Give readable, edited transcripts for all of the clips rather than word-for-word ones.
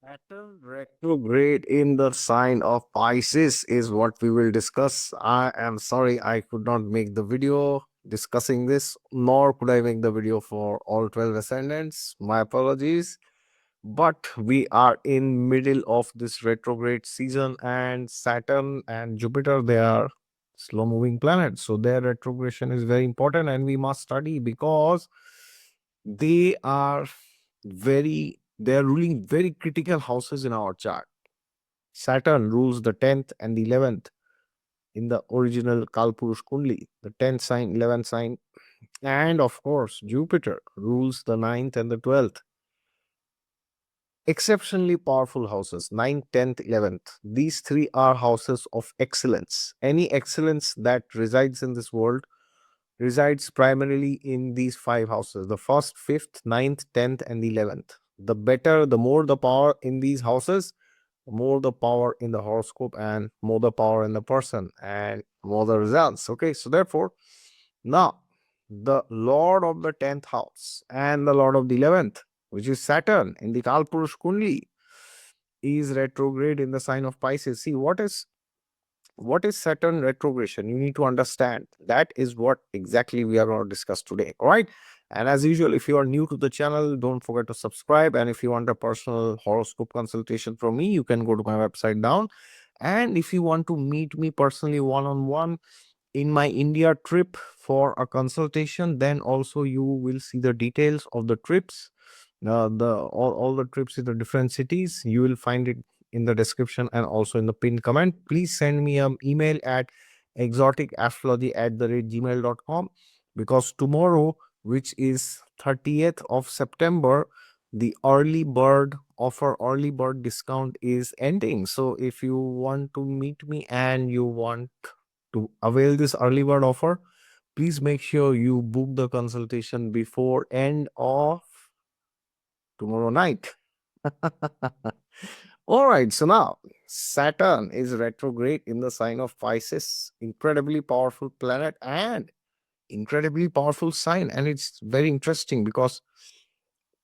Saturn retrograde in the sign of Pisces is what we will discuss. I am sorry I could not make the video discussing this, nor could I make the video for all 12 ascendants. My apologies. But we are in middle of this retrograde season, and Saturn and Jupiter, they are slow moving planets. So their retrogression is very important and we must study because they are they are ruling very critical houses in our chart. Saturn rules the 10th and the 11th in the original Kalpurush Kundli, the 10th sign, 11th sign, and of course, Jupiter rules the 9th and the 12th. Exceptionally powerful houses, 9th, 10th, 11th. These three are houses of excellence. Any excellence that resides in this world resides primarily in these five houses: the first, fifth, ninth, 10th, and the 11th. The better, the more the power in these houses, more the power in the horoscope, and more the power in the person, and more the results. Okay, so therefore, now the Lord of the 10th house and the Lord of the 11th, which is Saturn in the Kalpurush Kundli, is retrograde in the sign of Pisces. See, what is Saturn retrogression? You need to understand. That is what exactly we are going to discuss today. All right. And as usual, if you are new to the channel, don't forget to subscribe. And if you want a personal horoscope consultation from me, you can go to my website down. And if you want to meet me personally one on one in my India trip for a consultation, then also you will see the details of the trips, all the trips in the different cities. You will find it in the description and also in the pinned comment. Please send me an email at exoticastrology@gmail.com, because tomorrow, which is 30th of September, the early bird discount is ending. So if you want to meet me and you want to avail this early bird offer, please make sure you book the consultation before end of tomorrow night. All right, so now Saturn is retrograde in the sign of Pisces, incredibly powerful planet and incredibly powerful sign. And it's very interesting because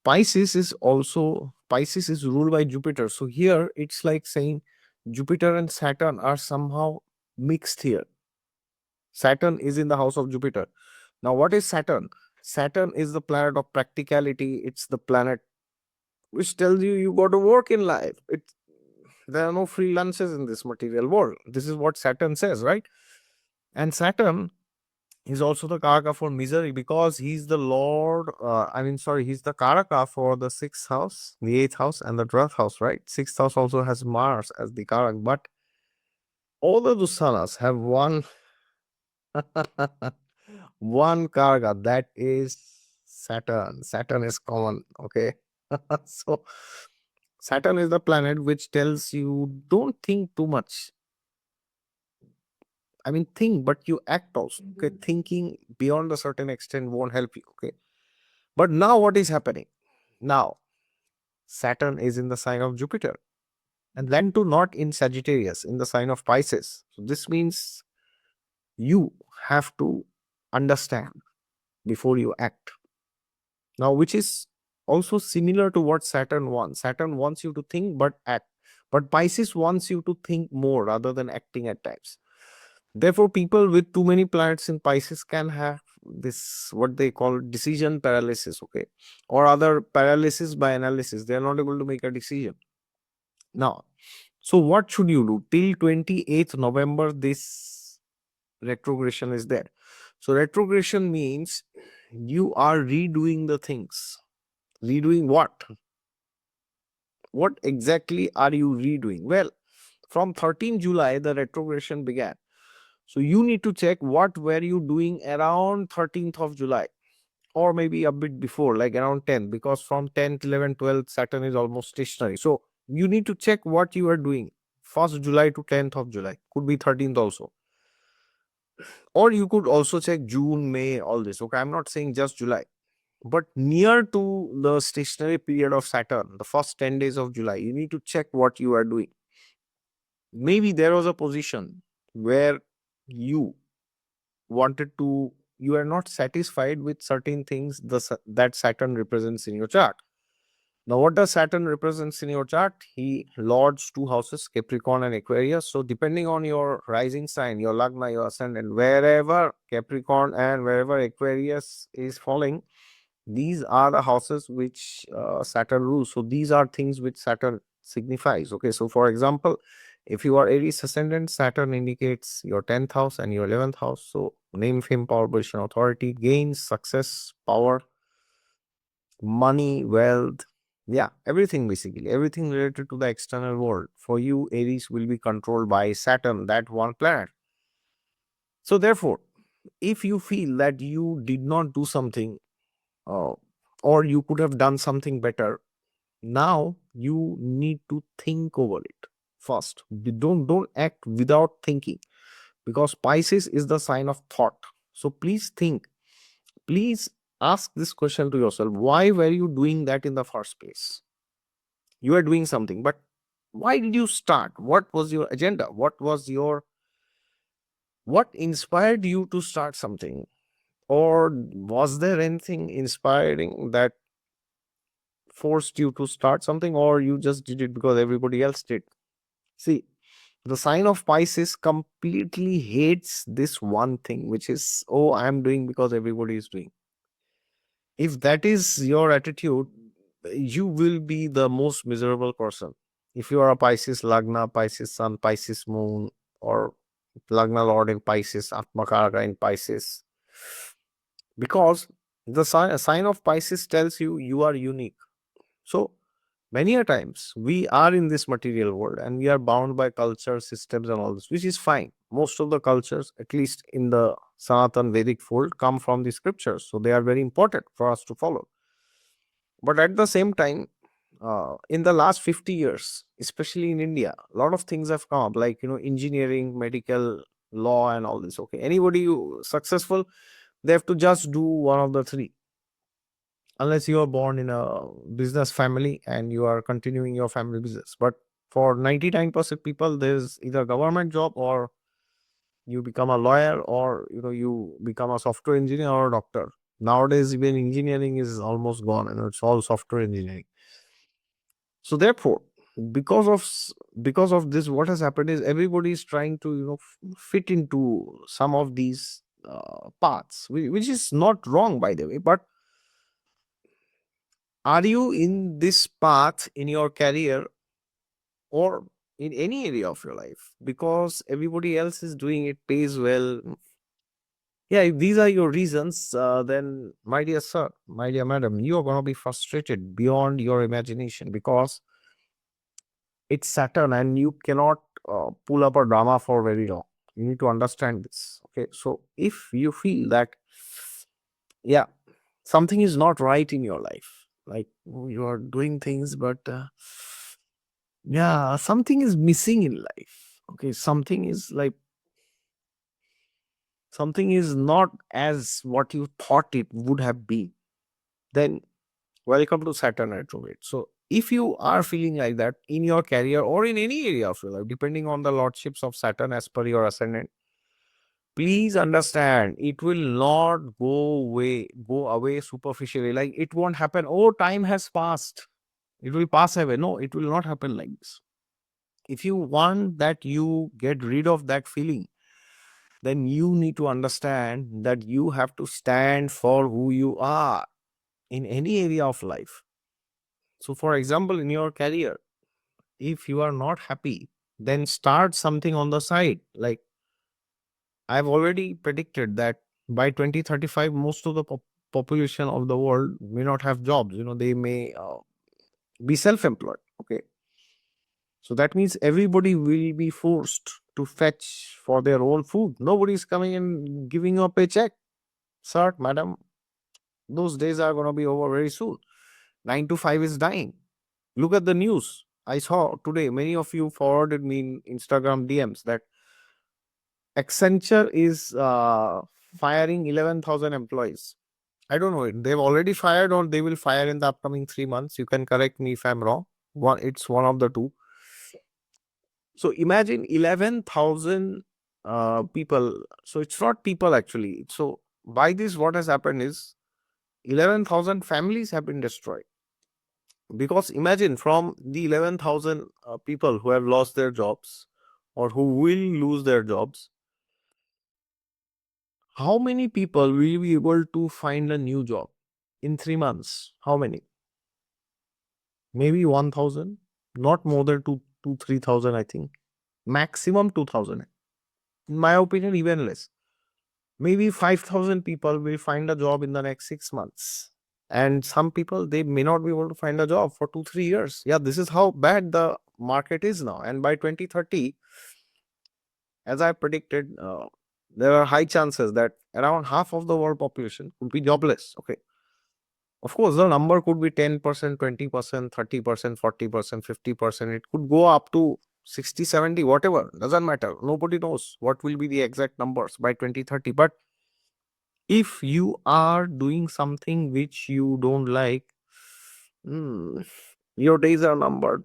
Pisces is ruled by Jupiter. So here it's like saying Jupiter and Saturn are somehow mixed here. Saturn is in the house of Jupiter. Now, what is Saturn? Saturn is the planet of practicality. It's the planet which tells you got to work in life. There are no free lunches in this material world. This is what Saturn says, right? And Saturn is also the Karaka for misery because he's the Lord. He's the Karaka for the sixth house, the eighth house, and the 12th house, right? Sixth house also has Mars as the Karak, but all the Dusanas have one one Karaka, that is Saturn. Saturn is common, okay? So Saturn is the planet which tells you don't think too much. I mean, think, but you act also. Okay, thinking beyond a certain extent won't help you. Okay, but now what is happening? Now Saturn is in the sign of Jupiter, and then to not in Sagittarius, in the sign of Pisces. So this means you have to understand before you act. Now, which is also similar to what Saturn wants. Saturn wants you to think but act, but Pisces wants you to think more rather than acting at times. Therefore, people with too many planets in Pisces can have this, what they call decision paralysis, okay, or other paralysis by analysis. They are not able to make a decision. Now, so what should you do? Till 28th November, this retrogression is there. So retrogression means you are redoing the things. Redoing what? What exactly are you redoing? Well, from 13 July, the retrogression began. So you need to check what were you doing around 13th of July, or maybe a bit before, like around 10th, because from 10th, 11th, 12th, Saturn is almost stationary. So you need to check what you are doing 1st July to 10th of July. Could be 13th also. Or you could also check June, May, all this. Okay, I'm not saying just July. But near to the stationary period of Saturn, the first 10 days of July, you need to check what you are doing. Maybe there was a position where you you are not satisfied with certain things that Saturn represents in your chart. Now, what does Saturn represents in your chart? He lords two houses, Capricorn and Aquarius. So, depending on your rising sign, your Lagna, your ascendant, wherever Capricorn and wherever Aquarius is falling, these are the houses which Saturn rules. So, these are things which Saturn signifies. Okay, so for example, if you are Aries ascendant, Saturn indicates your 10th house and your 11th house. So, name, fame, power, position, authority, gains, success, power, money, wealth, yeah, everything basically, everything related to the external world. For you, Aries will be controlled by Saturn, that one planet. So, therefore, if you feel that you did not do something uh, or you could have done something better, now you need to think over it first. Don't act without thinking, because Pisces is the sign of thought. So please think, please ask this question to yourself: why were you doing that in the first place? You are doing something, but why did you start? What was your agenda? What inspired you to start something? Or was there anything inspiring that forced you to start something, or you just did it because everybody else did? See, the sign of Pisces completely hates this one thing, which is, oh, I'm doing because everybody is doing. If that is your attitude, you will be the most miserable person. If you are a Pisces Lagna, Pisces Sun, Pisces Moon, or Lagna Lord in Pisces, Atmakaraka in Pisces, because the sign of Pisces tells you you are unique. So many a times we are in this material world and we are bound by culture, systems, and all this, which is fine. Most of the cultures, at least in the Sanatan Vedic fold, come from the scriptures. So they are very important for us to follow. But at the same time, in the last 50 years, especially in India, a lot of things have come up, like, engineering, medical, law, and all this. Okay. Anybody successful, they have to just do one of the three, unless you are born in a business family and you are continuing your family business. But for 99% people, there's either government job, or you become a lawyer, or you become a software engineer or a doctor. Nowadays, even engineering is almost gone and it's all software engineering. So therefore, because of this, what has happened is everybody is trying to fit into some of these paths, which is not wrong, by the way. But are you in this path in your career or in any area of your life because everybody else is doing it, pays well? Yeah, if these are your reasons, then my dear sir, my dear madam, you are going to be frustrated beyond your imagination, because it's Saturn and you cannot pull up a drama for very long. You need to understand this. Okay. So if you feel that, yeah, something is not right in your life, like, you are doing things, but yeah, something is missing in life. Okay. Something is not as what you thought it would have been. Then welcome to Saturn retrograde. So if you are feeling like that in your career or in any area of your life, depending on the lordships of Saturn as per your ascendant, please understand it will not go away superficially. Like, it won't happen. Oh, time has passed. It will pass away. No, it will not happen like this. If you want that you get rid of that feeling, then you need to understand that you have to stand for who you are in any area of life. So, for example, in your career, if you are not happy, then start something on the side. Like, I've already predicted that by 2035, most of the population of the world may not have jobs. They may be self employed. Okay. So that means everybody will be forced to fetch for their own food. Nobody is coming and giving you a paycheck. Sir, madam, those days are going to be over very soon. 9 to 5 is dying. Look at the news. I saw today, many of you forwarded me in Instagram DMs that Accenture is firing 11,000 employees. I don't know. They've already fired or they will fire in the upcoming 3 months. You can correct me if I'm wrong. It's one of the two. So imagine 11,000 people. So it's not people actually. So by this, what has happened is 11,000 families have been destroyed. Because imagine, from the 11,000 people who have lost their jobs or who will lose their jobs, how many people will be able to find a new job in 3 months? How many? Maybe 1,000, not more than 3,000, I think. Maximum 2,000. In my opinion, even less. Maybe 5,000 people will find a job in the next 6 months. And some people, they may not be able to find a job for 2 3 years. Yeah, this is how bad the market is now. And by 2030, as I predicted, there are high chances that around half of the world population could be jobless. Okay. Of course, the number could be 10%, 20%, 30%, 40%, 50%. It could go up to 60, 70, whatever. Doesn't matter. Nobody knows what will be the exact numbers by 2030. But if you are doing something which you don't like, mm, your days are numbered.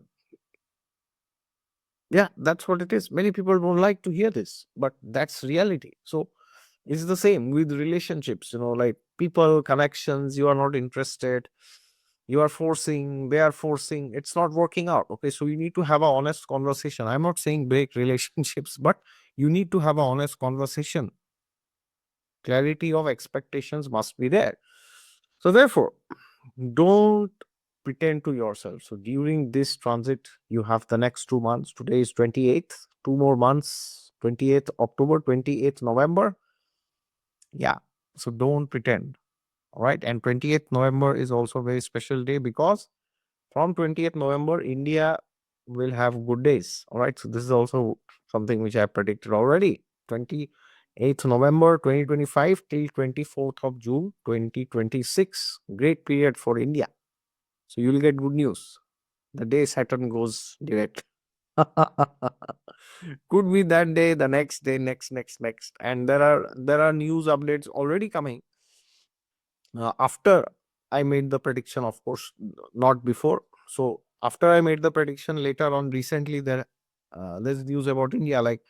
Yeah, that's what it is. Many people don't like to hear this, but that's reality. So it's the same with relationships, like people, connections. You are not interested, you are forcing, they are forcing, it's not working out. Okay, so you need to have a honest conversation. I'm not saying break relationships, but you need to have a honest conversation. Clarity of expectations must be there. So therefore, don't pretend to yourself. So during this transit, you have the next 2 months. Today is 28th, 2 more months, 28th October, 28th November. Yeah. So don't pretend. All right. And 28th November is also a very special day because from 20th November, India will have good days. All right. So this is also something which I predicted already. 28th November 2025 till 24th of June 2026. Great period for India. So you'll get good news the day Saturn goes direct. Could be that day, the next day, next. And there are news updates already coming after I made the prediction, of course, not before. So after I made the prediction later on, recently there's news about India, like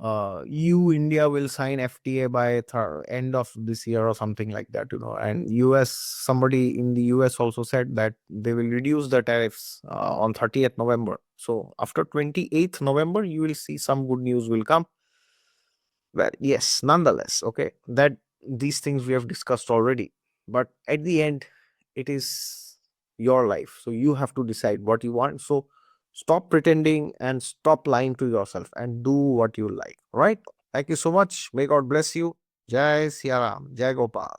India will sign FTA by end of this year or something like that, and US, somebody in the US also said that they will reduce the tariffs on 30th November. So after 28th November, you will see some good news will come. Well, yes, nonetheless, okay, that these things we have discussed already, but at the end, it is your life. So you have to decide what you want. So stop pretending and stop lying to yourself and do what you like. Right? Thank you so much. May God bless you. Jai Siya Ram. Jai Gopal.